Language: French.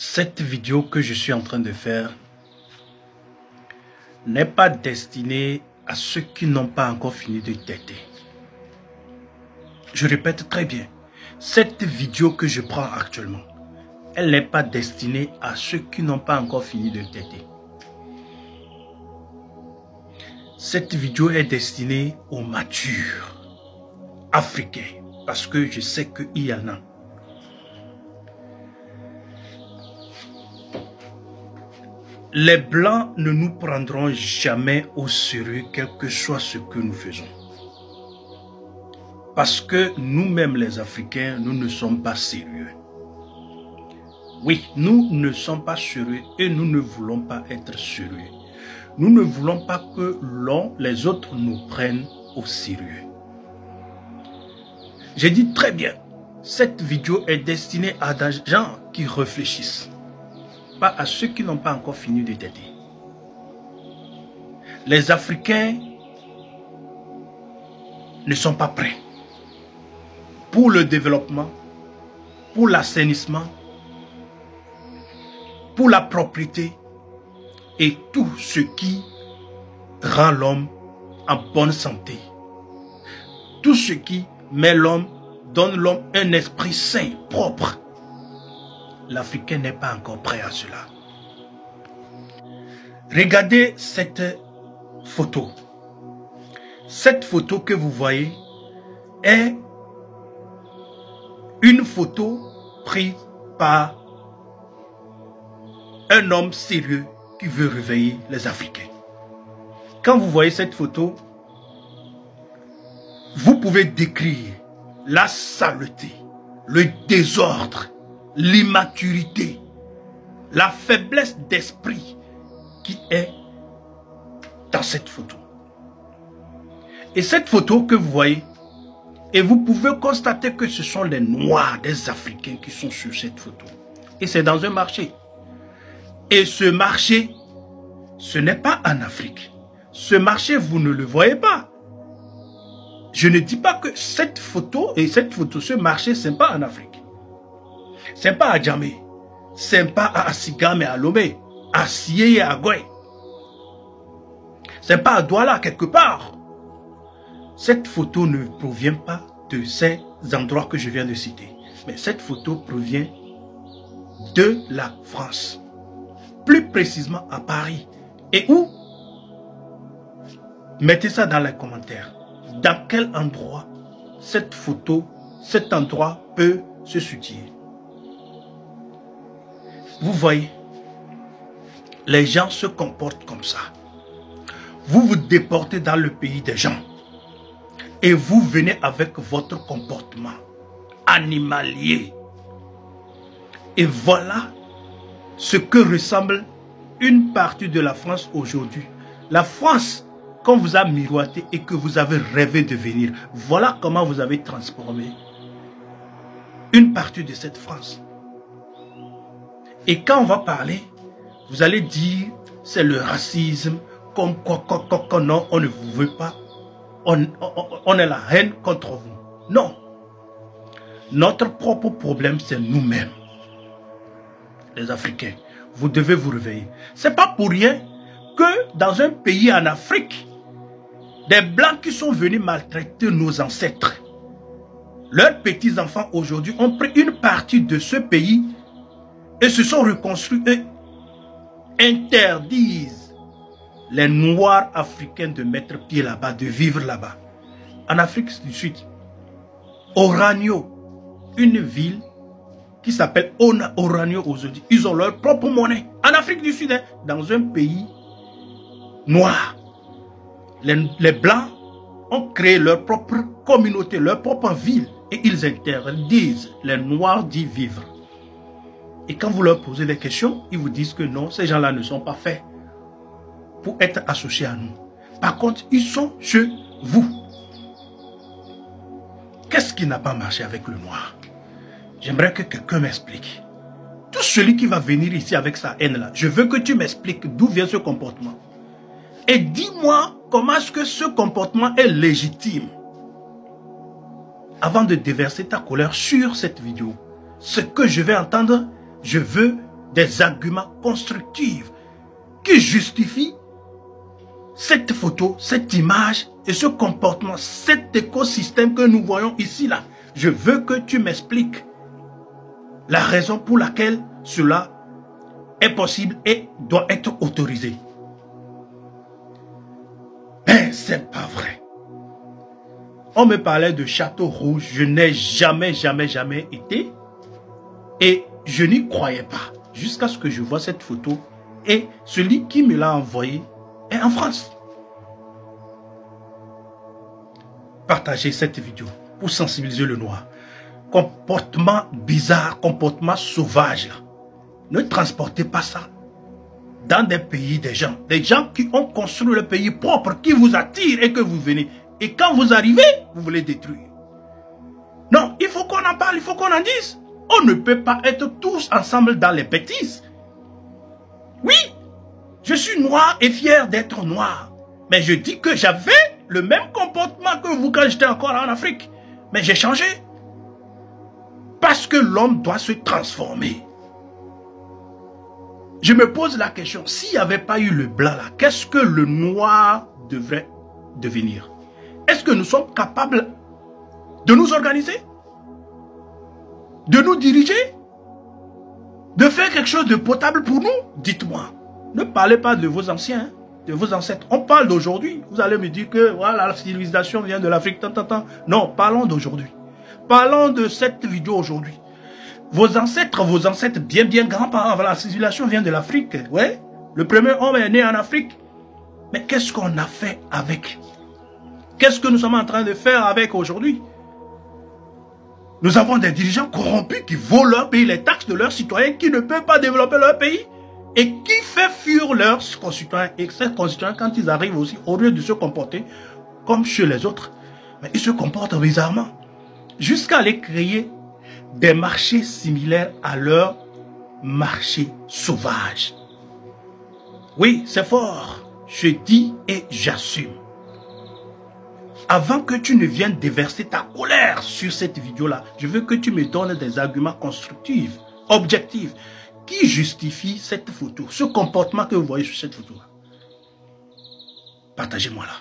Cette vidéo que je suis en train de faire n'est pas destinée à ceux qui n'ont pas encore fini de téter. Je répète très bien, cette vidéo que je prends actuellement, elle n'est pas destinée à ceux qui n'ont pas encore fini de téter. Cette vidéo est destinée aux matures africains, parce que je sais qu'il y en a. Les Blancs ne nous prendront jamais au sérieux, quel que soit ce que nous faisons. Parce que nous-mêmes les Africains, nous ne sommes pas sérieux. Oui, nous ne sommes pas sérieux et nous ne voulons pas être sérieux. Nous ne voulons pas que les autres nous prennent au sérieux. J'ai dit très bien, cette vidéo est destinée à des gens qui réfléchissent. Pas à ceux qui n'ont pas encore fini de téter. Les Africains ne sont pas prêts pour le développement, pour l'assainissement, pour la propriété et tout ce qui rend l'homme en bonne santé. Tout ce qui met l'homme, donne l'homme un esprit sain, propre. L'Africain n'est pas encore prêt à cela. Regardez cette photo. Cette photo que vous voyez est une photo prise par un homme sérieux qui veut réveiller les Africains. Quand vous voyez cette photo, vous pouvez décrire la saleté, le désordre, l'immaturité, la faiblesse d'esprit qui est dans cette photo. Et cette photo que vous voyez, et vous pouvez constater que ce sont les Noirs, des Africains qui sont sur cette photo. Et c'est dans un marché. Et ce marché, ce n'est pas en Afrique. Ce marché, vous ne le voyez pas. Je ne dis pas que cette photo, ce marché, ce n'est pas en Afrique. Ce n'est pas à Djamé, ce n'est pas à Asigam et à Lomé, à Sié et à Goué. Ce n'est pas à Douala quelque part. Cette photo ne provient pas de ces endroits que je viens de citer. Mais cette photo provient de la France. Plus précisément à Paris. Et où? Mettez ça dans les commentaires. Dans quel endroit cette photo, cet endroit peut se situer? Vous voyez, les gens se comportent comme ça. Vous vous déportez dans le pays des gens. Et vous venez avec votre comportement animalier. Et voilà ce que ressemble une partie de la France aujourd'hui. La France, qu'on vous a miroité et que vous avez rêvé de venir, voilà comment vous avez transformé une partie de cette France. Et quand on va parler, vous allez dire c'est le racisme, comme quoi, non, on ne vous veut pas, on est la haine contre vous. Non. Notre propre problème, c'est nous-mêmes. Les Africains, vous devez vous réveiller. C'est pas pour rien que dans un pays en Afrique, des Blancs qui sont venus maltraiter nos ancêtres, leurs petits-enfants aujourd'hui ont pris une partie de ce pays et se sont reconstruits et interdisent les Noirs africains de mettre pied là-bas, de vivre là-bas. En Afrique du Sud, Oranio, une ville qui s'appelle Oranio aujourd'hui, ils ont leur propre monnaie. En Afrique du Sud, dans un pays noir, les Blancs ont créé leur propre communauté, leur propre ville et ils interdisent les Noirs d'y vivre. Et quand vous leur posez des questions, ils vous disent que non, ces gens-là ne sont pas faits pour être associés à nous. Par contre, ils sont chez vous. Qu'est-ce qui n'a pas marché avec le noir? J'aimerais que quelqu'un m'explique. Tout celui qui va venir ici avec sa haine-là, je veux que tu m'expliques d'où vient ce comportement. Et dis-moi comment est-ce que ce comportement est légitime. Avant de déverser ta colère sur cette vidéo, ce que je vais entendre, je veux des arguments constructifs qui justifient cette photo, cette image et ce comportement, cet écosystème que nous voyons ici là. Je veux que tu m'expliques la raison pour laquelle cela est possible et doit être autorisé. Ben, c'est pas vrai. On me parlait de Château Rouge. Je n'ai jamais été. Et je n'y croyais pas. Jusqu'à ce que je vois cette photo. Et celui qui me l'a envoyé est en France. Partagez cette vidéo pour sensibiliser le noir. Comportement bizarre, comportement sauvage. Là. Ne transportez pas ça dans des pays des gens qui ont construit le pays propre, qui vous attirent et que vous venez. Et quand vous arrivez, vous voulez détruire. Non, il faut qu'on en parle, il faut qu'on en dise. On ne peut pas être tous ensemble dans les bêtises. Oui, je suis noir et fier d'être noir. Mais je dis que j'avais le même comportement que vous quand j'étais encore en Afrique. Mais j'ai changé. Parce que l'homme doit se transformer. Je me pose la question, s'il n'y avait pas eu le blanc là, qu'est-ce que le noir devrait devenir? Est-ce que nous sommes capables de nous organiser? De nous diriger? De faire quelque chose de potable pour nous? Dites-moi. Ne parlez pas de vos anciens, de vos ancêtres. On parle d'aujourd'hui. Vous allez me dire que voilà, la civilisation vient de l'Afrique. Non, parlons d'aujourd'hui. Parlons de cette vidéo aujourd'hui. Vos ancêtres bien grands-parents, la civilisation vient de l'Afrique. Ouais, le premier homme est né en Afrique. Mais qu'est-ce qu'on a fait avec? Qu'est-ce que nous sommes en train de faire avec aujourd'hui? Nous avons des dirigeants corrompus qui volent leur pays, les taxes de leurs citoyens, qui ne peuvent pas développer leur pays et qui fait fuir leurs concitoyens. Et ces concitoyens, quand ils arrivent aussi, au lieu de se comporter comme chez les autres, mais ils se comportent bizarrement. Jusqu'à aller créer des marchés similaires à leur marché sauvage. Oui, c'est fort. Je dis et j'assume. Avant que tu ne viennes déverser ta colère sur cette vidéo-là, je veux que tu me donnes des arguments constructifs, objectifs, qui justifient cette photo, ce comportement que vous voyez sur cette photo-là. Partagez-moi là.